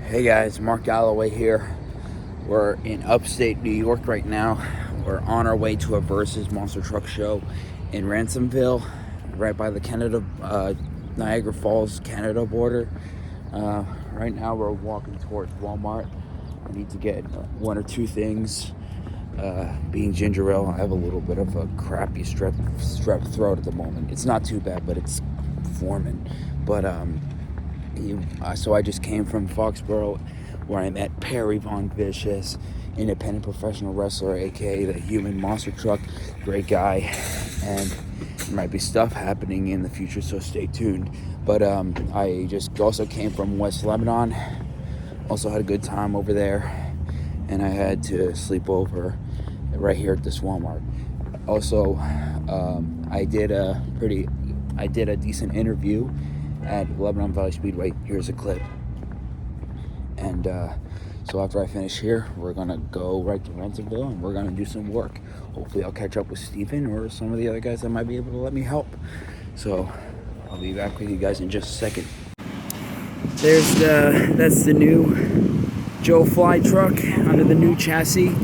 Hey guys, Mark Galloway here. We're in upstate New York right now. We're on our way to a Versus Monster Truck Show in Ransomville, right by the Niagara Falls, Canada border. Right now we're walking towards Walmart. I need to get one or two things. Being ginger ale, I have a little bit of a crappy strep throat at the moment. It's not too bad, but it's forming. But so I just came from Foxborough, where I met Perry Von Vicious, independent professional wrestler, aka the Human Monster Truck. Great guy, and there might be stuff happening in the future, so stay tuned. But I just also came from West Lebanon. Also had a good time over there, and I had to sleep over right here at this Walmart. Also, I did a decent interview at Lebanon Valley Speedway. Here's a clip. And so after I finish here, we're gonna go right to Ransomville and we're gonna do some work. Hopefully I'll catch up with Steven or some of the other guys that might be able to let me help. So I'll be back with you guys in just a second. That's the new Joe Fly truck under the new chassis.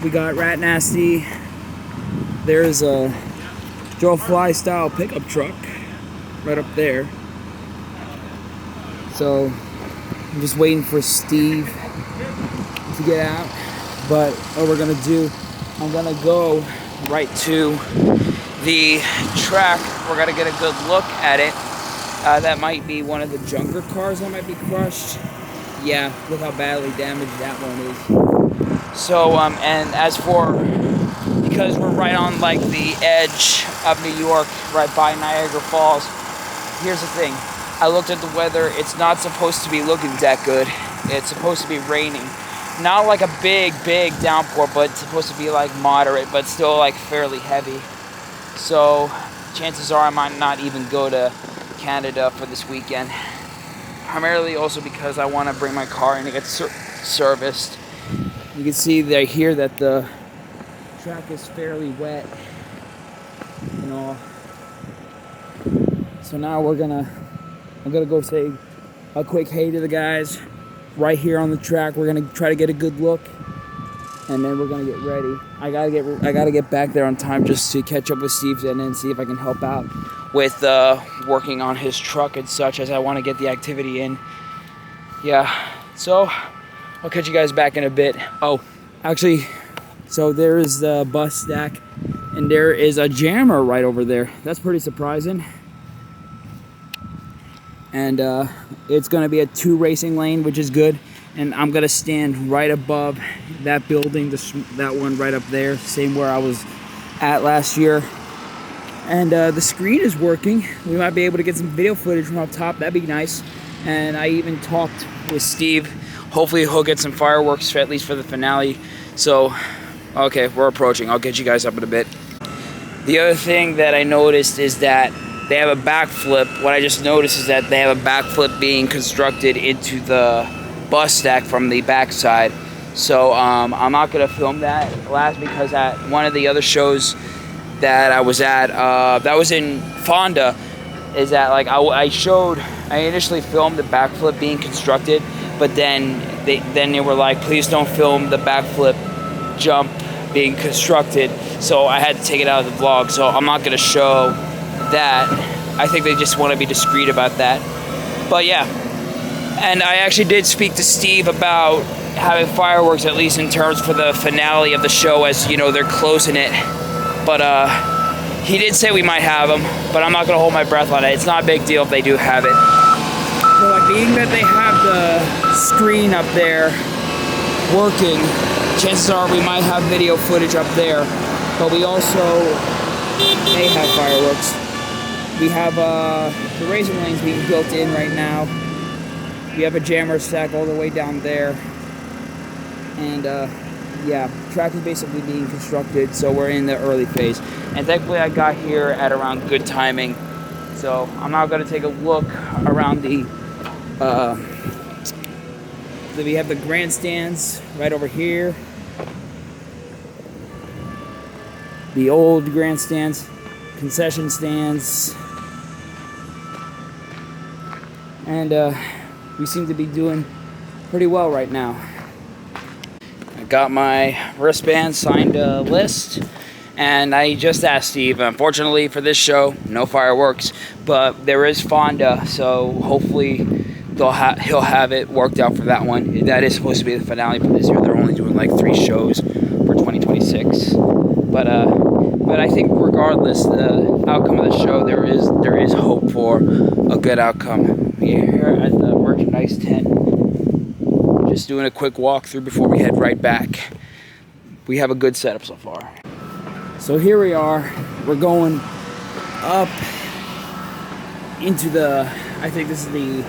We got Rat Nasty. There's a Joe Fly style pickup truck right up there. So I'm just waiting for Steve to get out. But what we're gonna do, I'm gonna go right to the track. We're gonna get a good look at it. That might be one of the junker cars that might be crushed. Yeah, look how badly damaged that one is. So, and as for, because we're right on like the edge of New York, right by Niagara Falls, here's the thing. I looked at the weather. It's not supposed to be looking that good. It's supposed to be raining. Not like a big downpour, but it's supposed to be like moderate, but still like fairly heavy. So chances are I might not even go to Canada for this weekend. Primarily also because I want to bring my car in to get serviced. You can see right here that the track is fairly wet and all. So now I'm gonna go say a quick hey to the guys right here on the track. We're gonna try to get a good look, and then we're gonna get ready. I gotta get back there on time just to catch up with Steve and then see if I can help out with working on his truck and such, as I want to get the activity in. Yeah, so I'll catch you guys back in a bit. Oh, actually, so there is the bus stack, and there is a jammer right over there. That's pretty surprising. And it's gonna be a 2 racing lane, which is good. And I'm gonna stand right above that building, that one right up there, same where I was at last year. And the screen is working. We might be able to get some video footage from up top. That'd be nice. And I even talked with Steve. Hopefully he'll get some fireworks, at least for the finale. So, okay, we're approaching. I'll get you guys up in a bit. The other thing that I noticed is that they have a backflip. What I just noticed is that they have a backflip being constructed into the bus stack from the backside. So I'm not gonna film that last, because at one of the other shows that I was at, that was in Fonda, is that like I initially filmed the backflip being constructed, but then they were like, please don't film the backflip jump being constructed. So I had to take it out of the vlog. So I'm not gonna show that. I think they just want to be discreet about that. But yeah, and I actually did speak to Steve about having fireworks, at least in terms for the finale of the show, as you know, they're closing it. But he did say we might have them, but I'm not gonna hold my breath on it. It's not a big deal if they do have it. So like, being that they have the screen up there working, chances are we might have video footage up there. But we also may have fireworks. We have the racing lanes being built in right now. We have a jammer stack all the way down there. And yeah, track is basically being constructed, so we're in the early phase. And thankfully I got here at around good timing. So I'm now gonna take a look around we have the grandstands right over here. The old grandstands, concession stands. And we seem to be doing pretty well right now. I got my wristband, signed a list, and I just asked Steve. Unfortunately for this show, no fireworks, but there is Fonda, so hopefully he'll have it worked out for that one. That is supposed to be the finale for this year. They're only doing like 3 shows for 2026, but I think regardless the outcome of the show, there is hope for a good outcome. We're here at the merchandise tent, just doing a quick walkthrough before we head right back. We have a good setup so far. So here we are. We're going up into the, I think this is the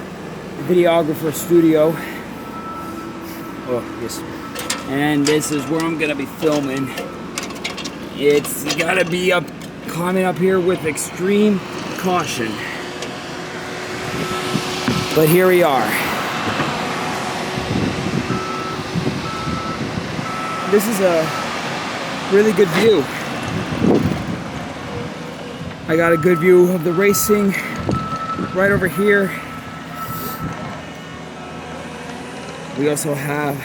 videographer studio. Oh, yes. And this is where I'm gonna be filming. It's gotta be climbing up here with extreme caution. But here we are. This is a really good view. I got a good view of the racing right over here. We also have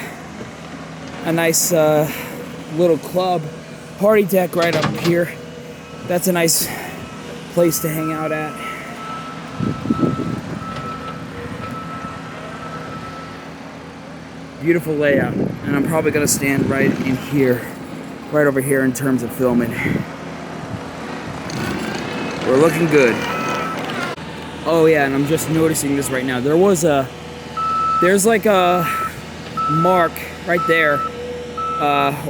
a nice little club party deck right up here. That's a nice place to hang out at. Beautiful layout, and I'm probably gonna stand right in here, right over here in terms of filming. We're looking good. Oh yeah, and I'm just noticing this right now. There's like a mark right there,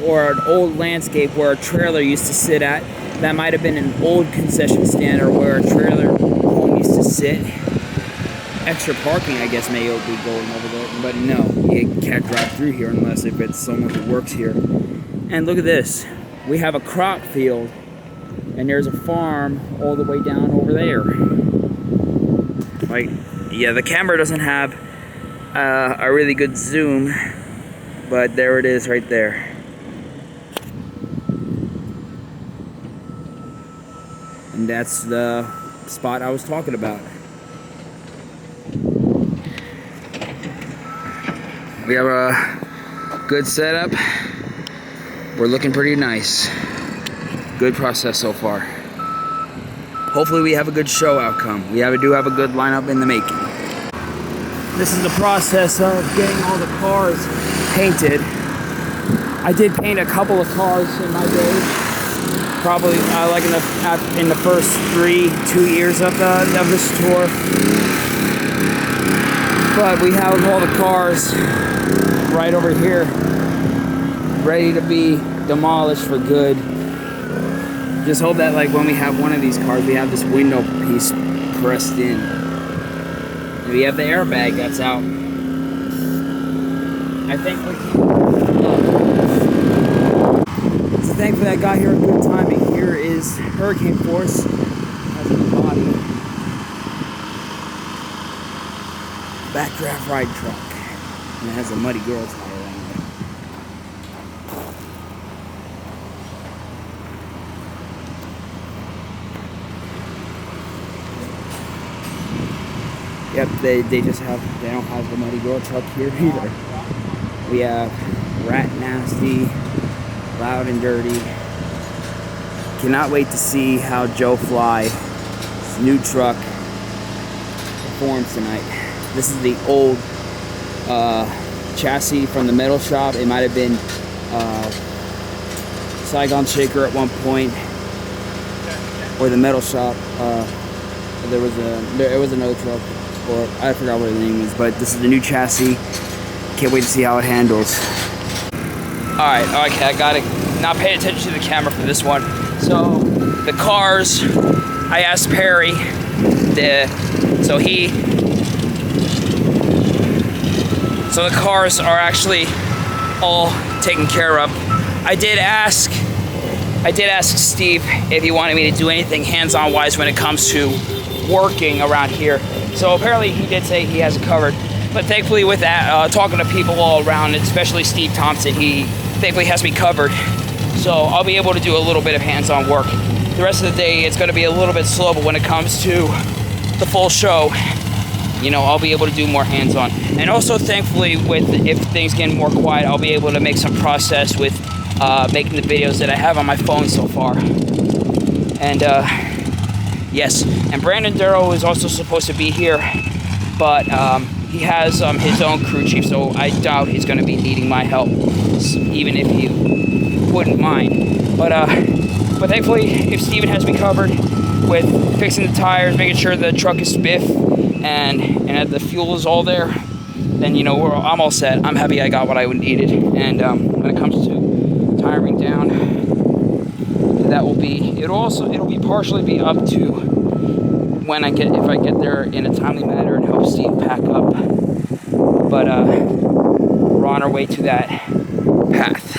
or an old landscape where a trailer used to sit at. That might have been an old concession stand, or where a trailer home used to sit. Extra parking, I guess, may be going over there, but no, you can't drive through here unless if it's someone who works here. And look at this. We have a crop field, and there's a farm all the way down over there. Like, yeah, the camera doesn't have a really good zoom, but there it is right there. And that's the spot I was talking about. We have a good setup. We're looking pretty nice. Good process so far. Hopefully we have a good show outcome. We do have a good lineup in the making. This is the process of getting all the cars painted. I did paint a couple of cars in my day. Probably like in the first 2 years of this tour. But we have all the cars right over here, ready to be demolished for good. Just hope that like when we have one of these cars, we have this window piece pressed in. And we have the airbag that's out. I think so thankfully I got here at good timing. Here is hurricane force as a body. Backdraft ride truck. And it has a Muddy Girl tire on it. Yep, they don't have the Muddy Girl truck here either. We have Rat Nasty, Loud and Dirty. Cannot wait to see how Joe Fly's new truck performs tonight. This is the old chassis from the metal shop. It might have been Saigon Shaker at one point, or the metal shop. It was another truck, or I forgot what the name is. But this is the new chassis. Can't wait to see how it handles. All right, okay, I gotta not pay attention to the camera for this one. So the cars, I asked Perry, so the cars are actually all taken care of. I did ask Steve if he wanted me to do anything hands-on wise when it comes to working around here. So apparently he did say he has it covered. But thankfully with that, talking to people all around, especially Steve Thompson, he thankfully has me covered. So I'll be able to do a little bit of hands-on work. The rest of the day, it's gonna be a little bit slow, but when it comes to the full show, you know, I'll be able to do more hands-on. And also, thankfully, if things get more quiet, I'll be able to make some process with making the videos that I have on my phone so far. And yes, and Brandon Darrow is also supposed to be here, but he has his own crew chief, so I doubt he's going to be needing my help, even if he wouldn't mind. But thankfully, if Steven has me covered with fixing the tires, making sure the truck is spiff, and that the fuel is all there, then, you know, I'm all set. I'm happy I got what I needed. And when it comes to tiring down, it'll be partially be up to when if I get there in a timely manner and help Steve pack up. But we're on our way to that path.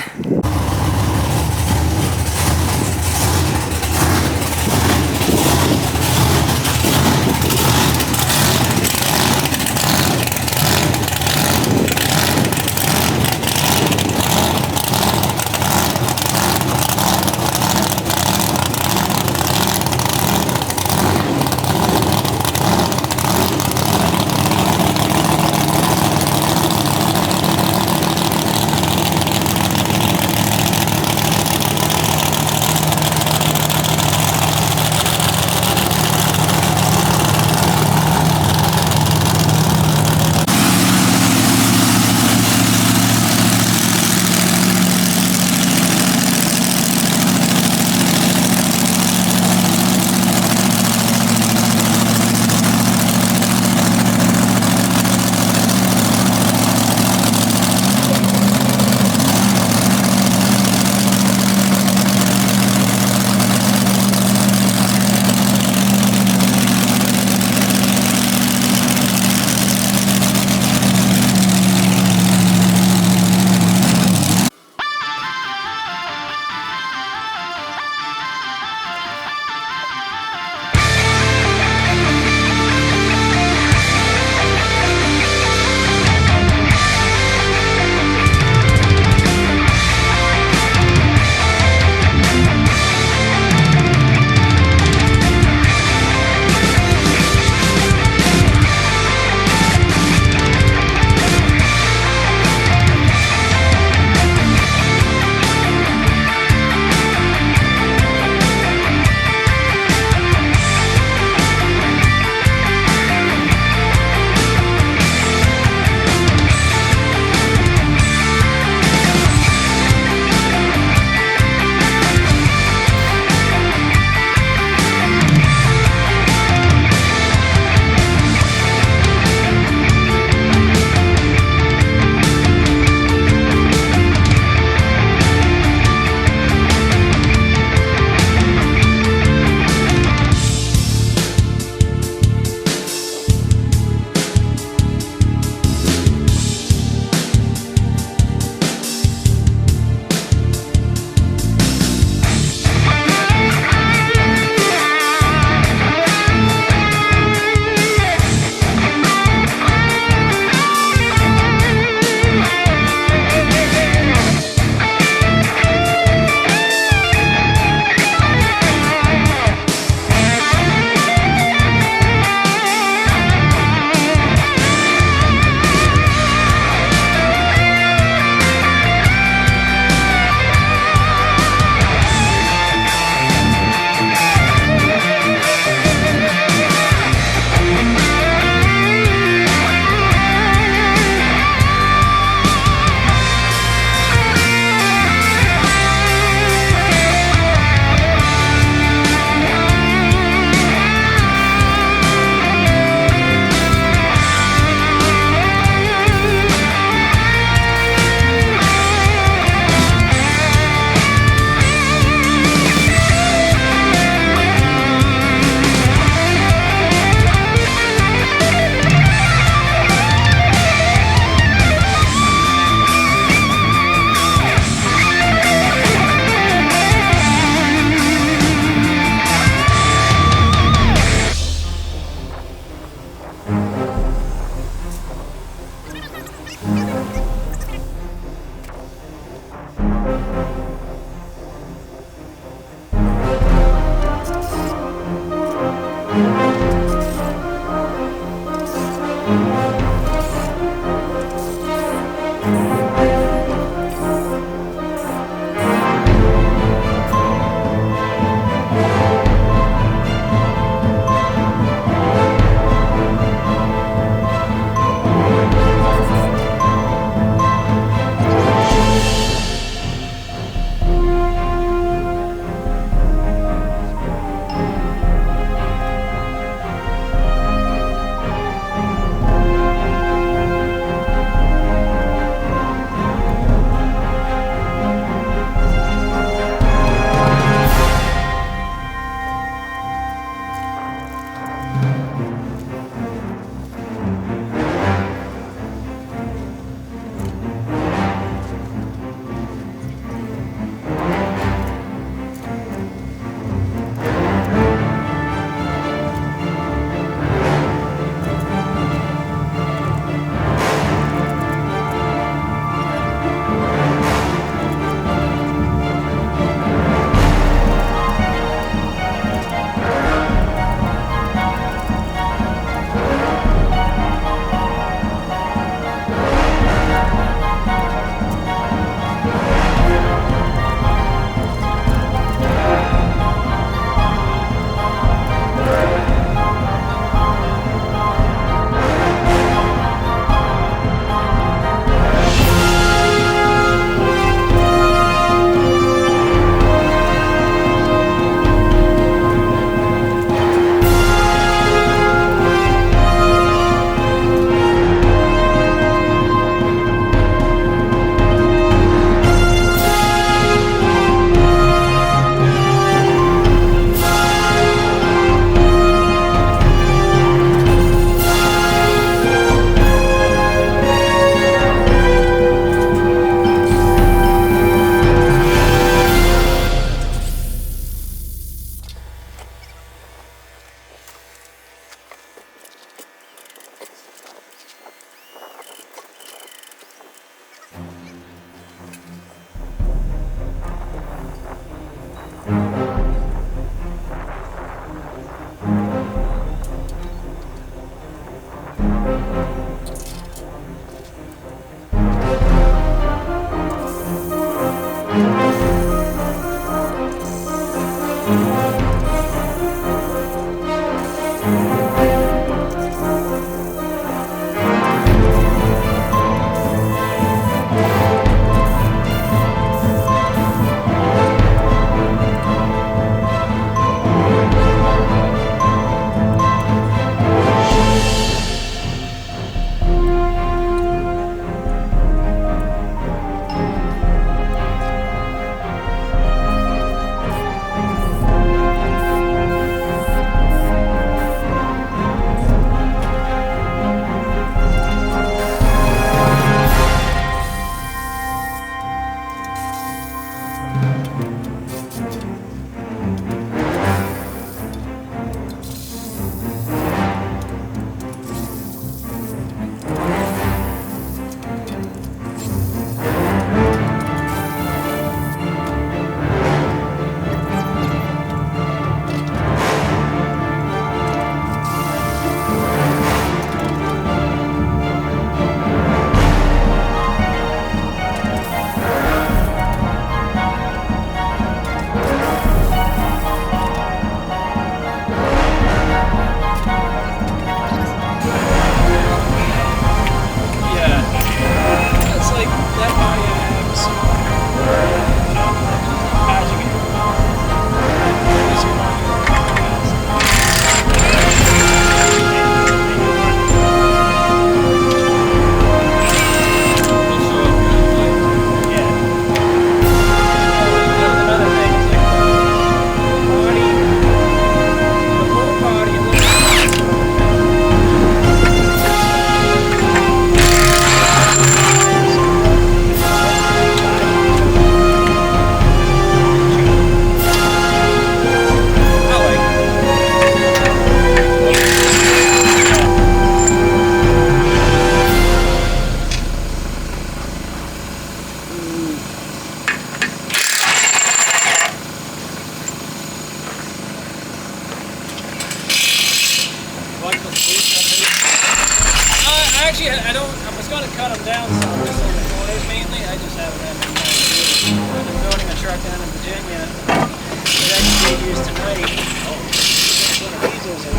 guys mainly. I just haven't had any time to do it. I've been building a truck down in Virginia. It actually being used tonight. It's one of these is a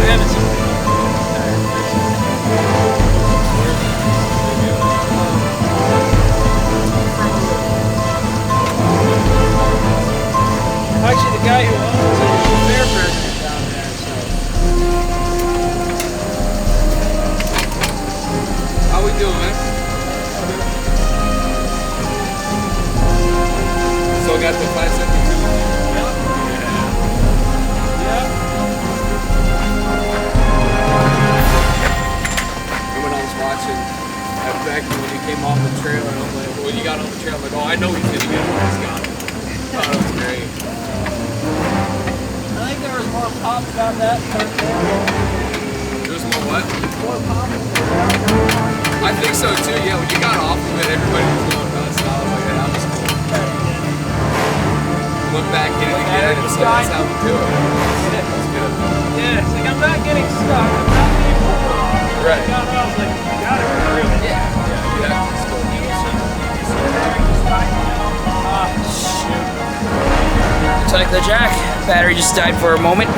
I haven't seen it. Actually, the guy who owns it is the fair president down there, so. How we doing, man? Still got the 572? Yep. Yep. And when I was watching back when he came off the trailer, I'm like, when you got on the trailer, I'm like, oh, I know he's gonna get one. He's got it. Oh, that was great. I think there was more pop about that part there. There was more what? More pop. I think so too, yeah. When you got off of it, everybody was going nuts. And I was like, yeah, that was cool. Went back in it again, and so that's how we do it. That's good. Yeah, it's like I'm not getting stuck. I'm not being bored. Right. I got it, I was like, you got it through. Yeah, you have to just go do Shoot. Looks like the jack battery just died for a moment.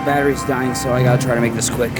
battery's dying, so I gotta try to make this quick.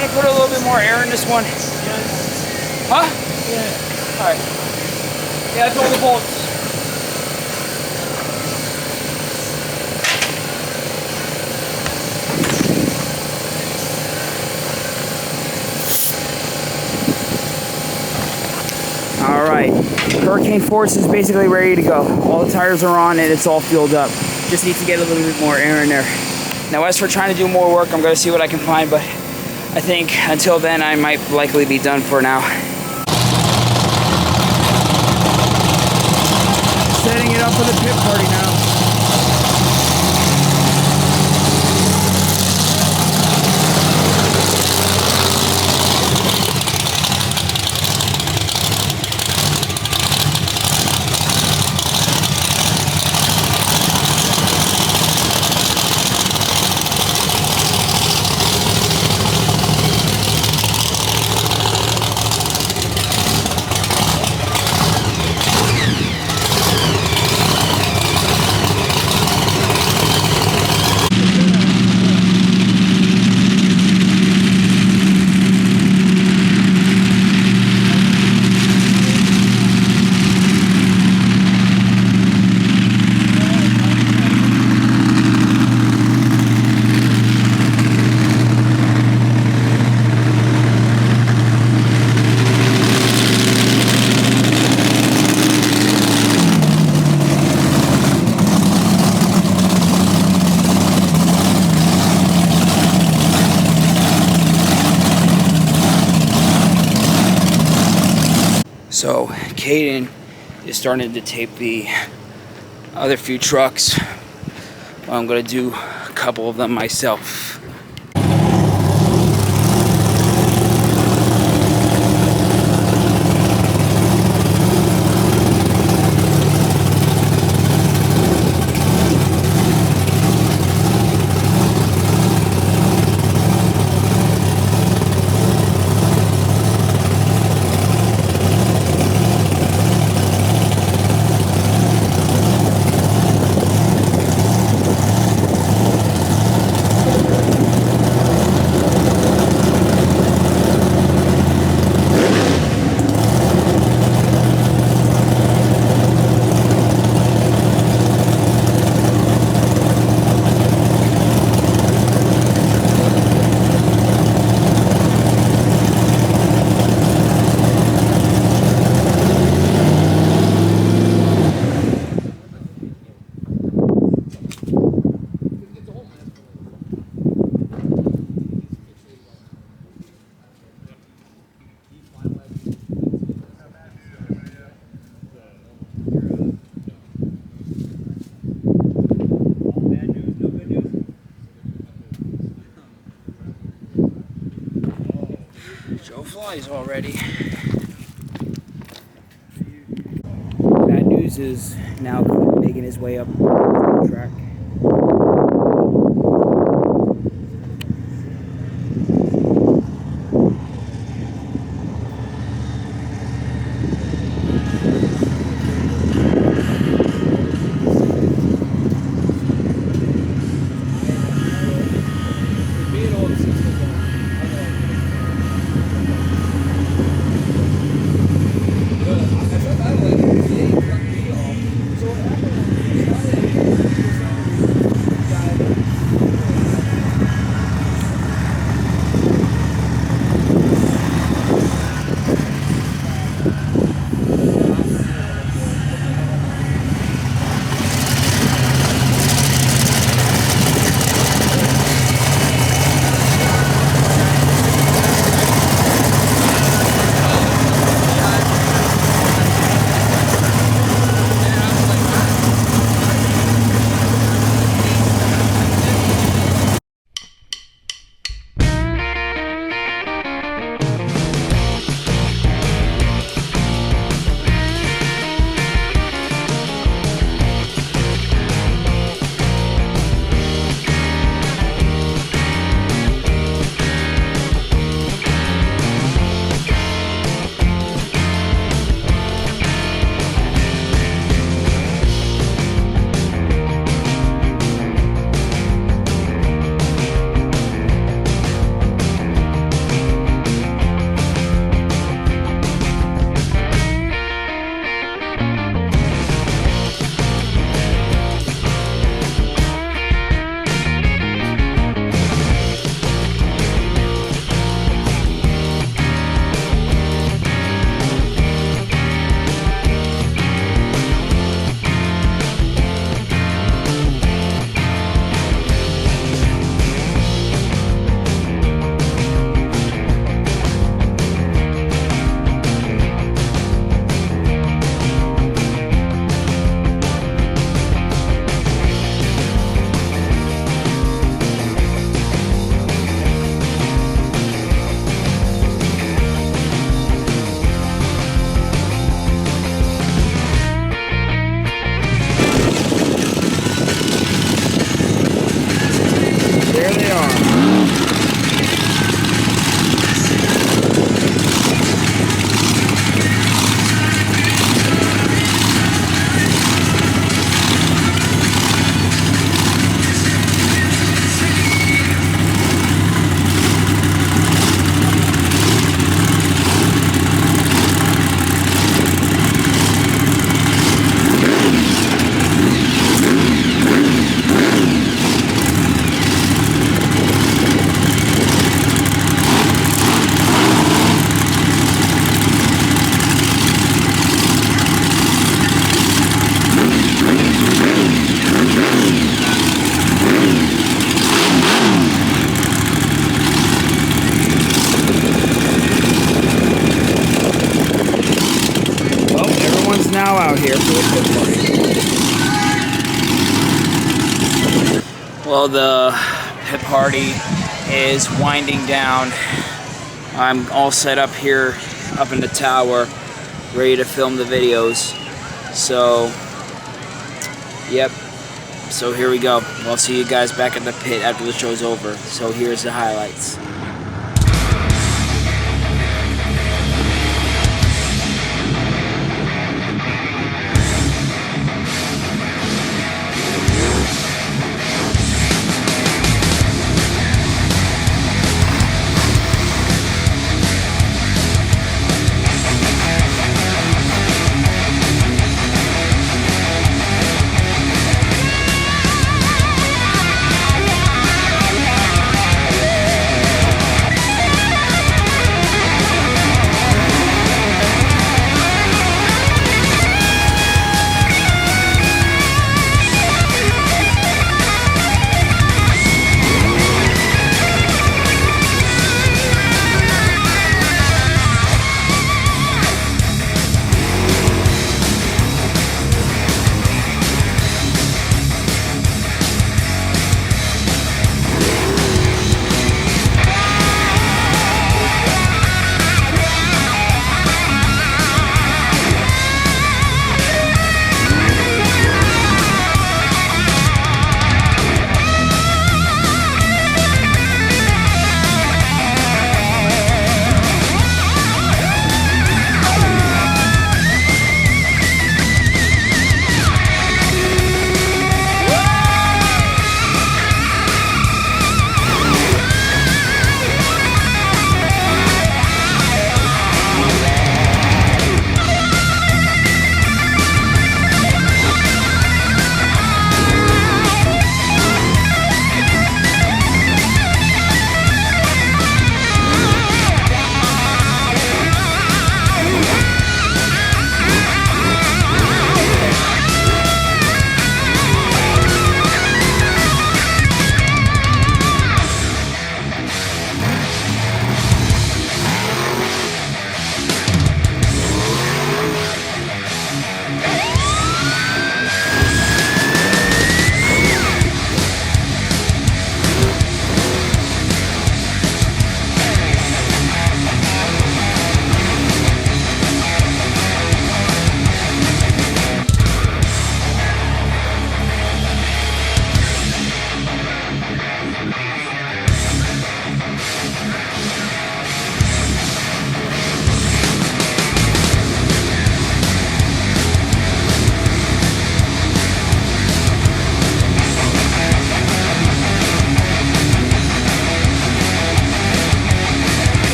want to put a little bit more air in this one? Huh? Yeah. All right. Yeah, that's all the bolts. All right, Hurricane Force is basically ready to go. All the tires are on and it's all fueled up. Just need to get a little bit more air in there. Now, as for trying to do more work, I'm gonna see what I can find, but I think until then, I might likely be done for now. Setting it up for the pit party now. So Caden is starting to tape the other few trucks. Well, I'm gonna do a couple of them myself. Joe flies already. Bad News is now making his way up the track. now out here for the pit party. Well, the pit party is winding down. I'm all set up here, up in the tower, ready to film the videos. So, yep. So here we go. I'll see you guys back at the pit after the show's over. So here's the highlights.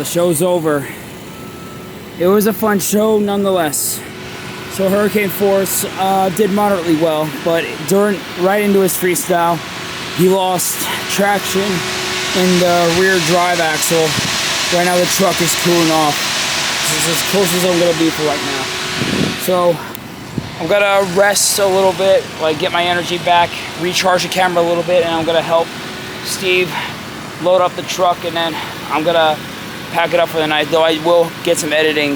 show's over. It was a fun show nonetheless. So Hurricane Force did moderately well, but right into his freestyle, he lost traction in the rear drive axle. Right now the truck is cooling off. This is as close as I'm gonna be for right now. So I'm gonna rest a little bit, like get my energy back, recharge the camera a little bit, and I'm gonna help Steve load up the truck, and then I'm gonna pack it up for the night, though I will get some editing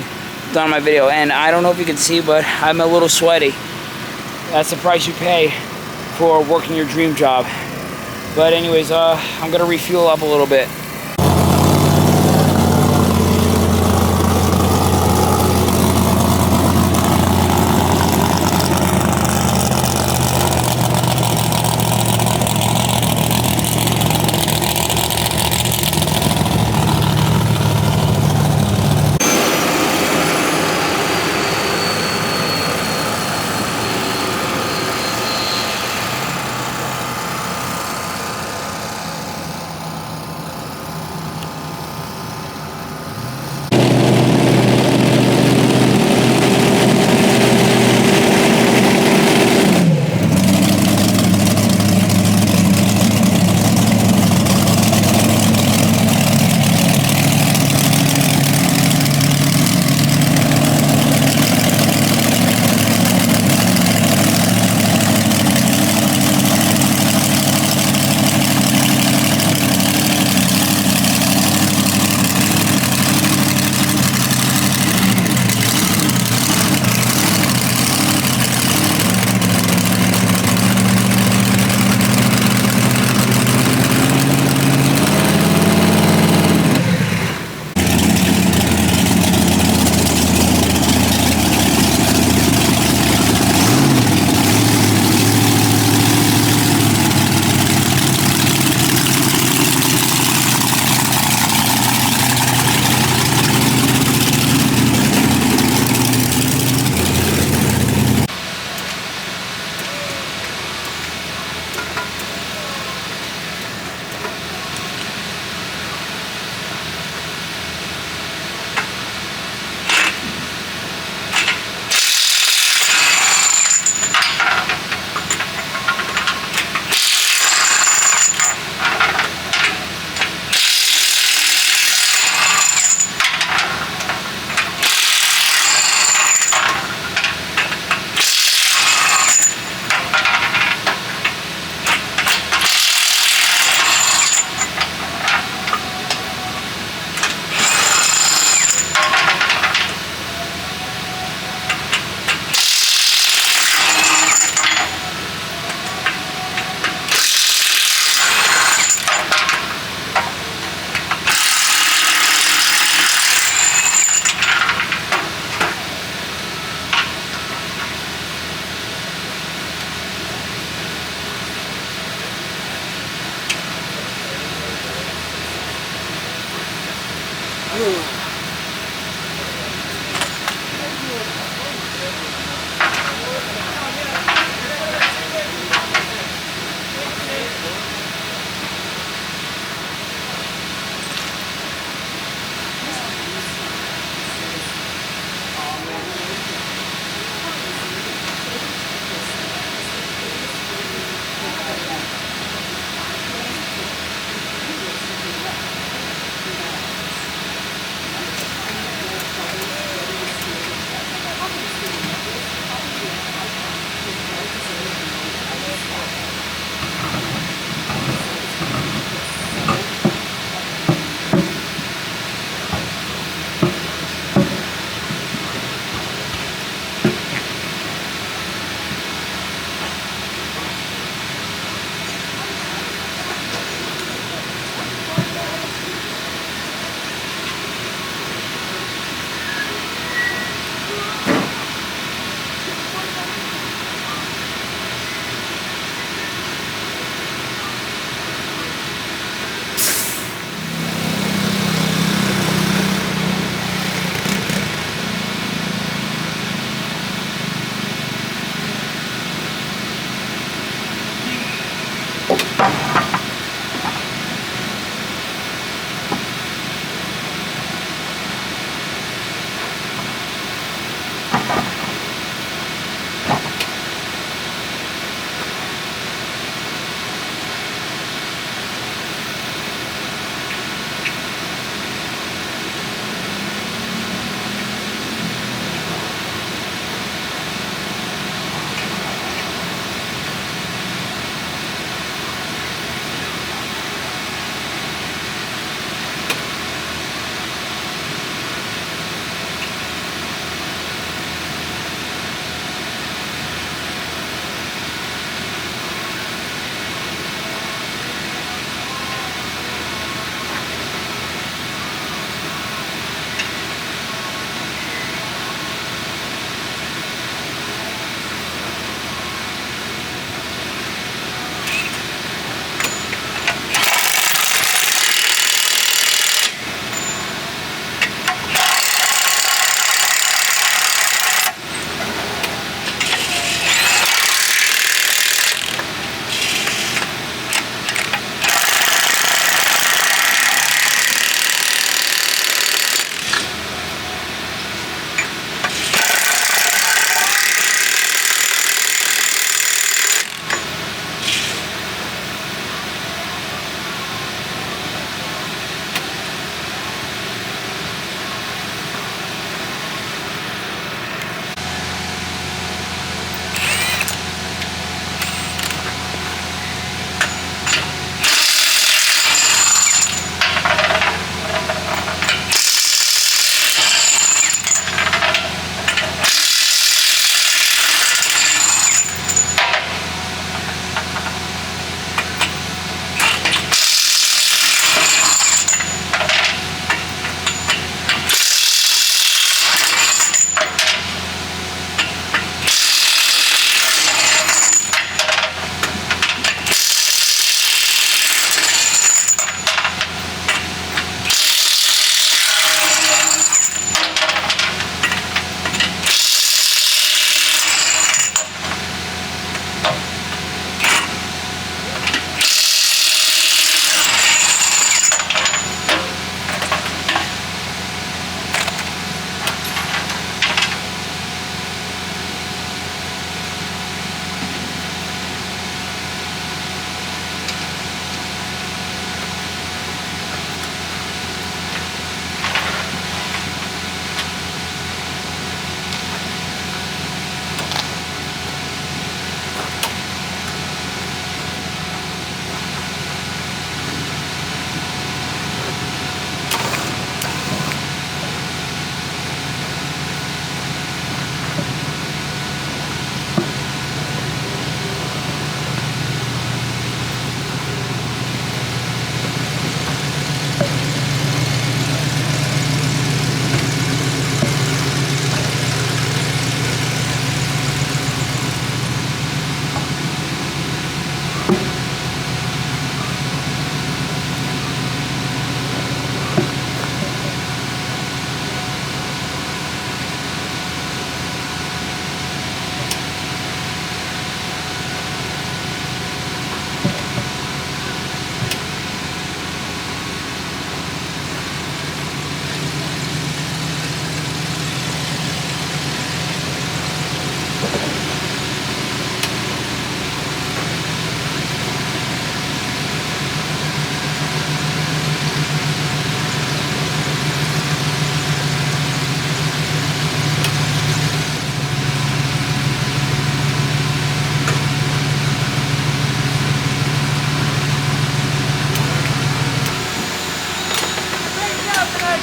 done on my video. And I don't know if you can see, but I'm a little sweaty. That's the price you pay for working your dream job. But anyways, I'm gonna refuel up a little bit.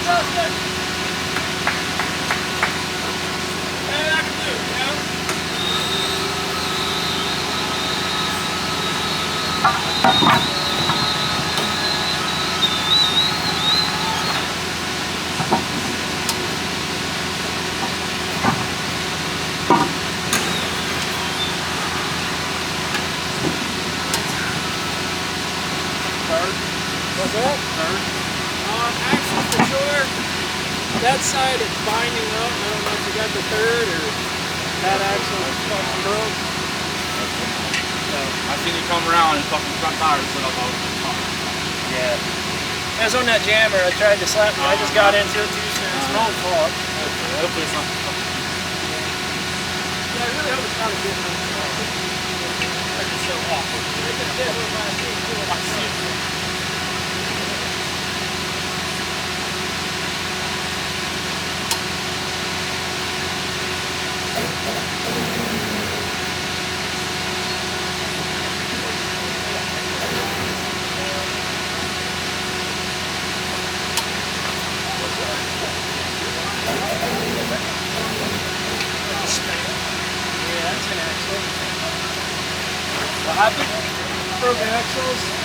What's that? Axle for sure. That side is binding up. I don't know if you got the third or that axle is fucking broke. I seen you come around and fucking front tires set up out. Yeah. I was on that jammer. I tried to slap me. I just got into it too soon. It's my own fault. Hopefully it's not. Yeah, I really hope it's not a good one. It's so awful. I just did with my feet too. I see it. What happened? Broke axles.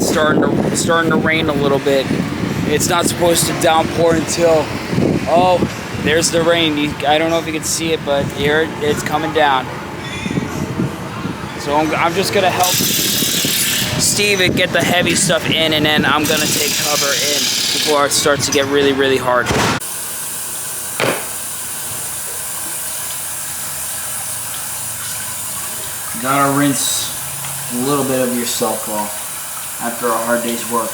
starting to rain a little bit. It's not supposed to downpour until, oh, there's the rain. I don't know if you can see it, but here it's coming down. So I'm just gonna help Steve get the heavy stuff in, and then I'm gonna take cover in before it starts to get really, really hard. You gotta rinse a little bit of yourself off after a hard day's work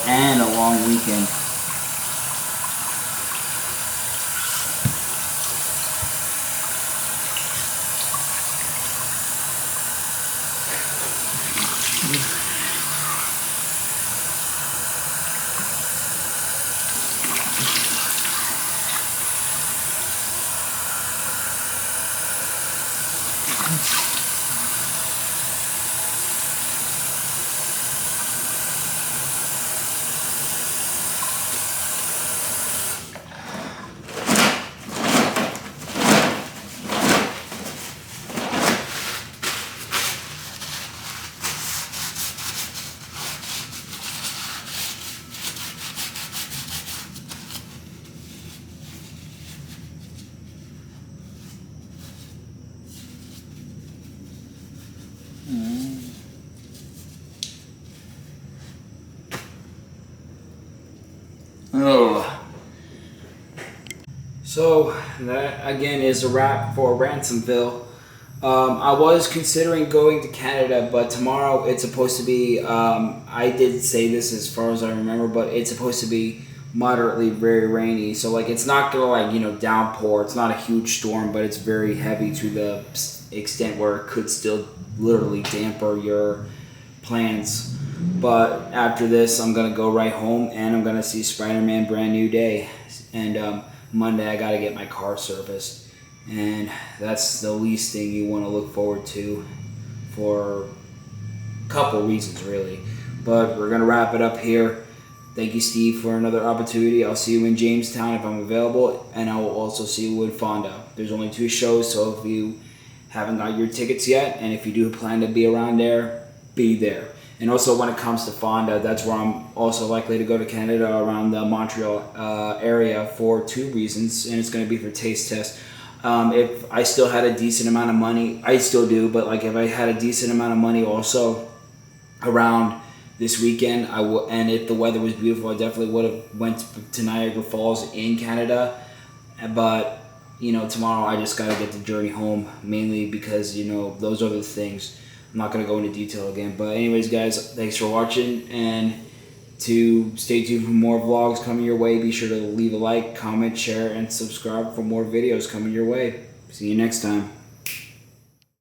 and a long weekend. Oh. So that again is a wrap for Ransomville. I was considering going to Canada, but tomorrow it's supposed to be, I did say this as far as I remember, but it's supposed to be moderately very rainy. So like it's not gonna downpour. It's not a huge storm, but it's very heavy to the extent where it could still literally damper your plans. But after this, I'm gonna go right home and I'm gonna see Spider-Man Brand New Day. And Monday I gotta get my car serviced. And that's the least thing you want to look forward to for a couple reasons really. But we're gonna wrap it up here. Thank you, Steve, for another opportunity. I'll see you in Jamestown if I'm available, and I will also see you in Fonda. There's only 2 shows, so if you haven't got your tickets yet, and if you do plan to be around there, be there. And also when it comes to Fonda, that's where I'm also likely to go to Canada, around the Montreal area, for 2 reasons, and it's going to be for taste test. If I still had a decent amount of money, I still do, but like if I had a decent amount of money also around this weekend, and if the weather was beautiful, I definitely would have went to Niagara Falls in Canada. But tomorrow I just got to get the journey home, mainly because those are the things. I'm not going to go into detail again. But anyways, guys, thanks for watching. And to stay tuned for more vlogs coming your way, be sure to leave a like, comment, share, and subscribe for more videos coming your way. See you next time.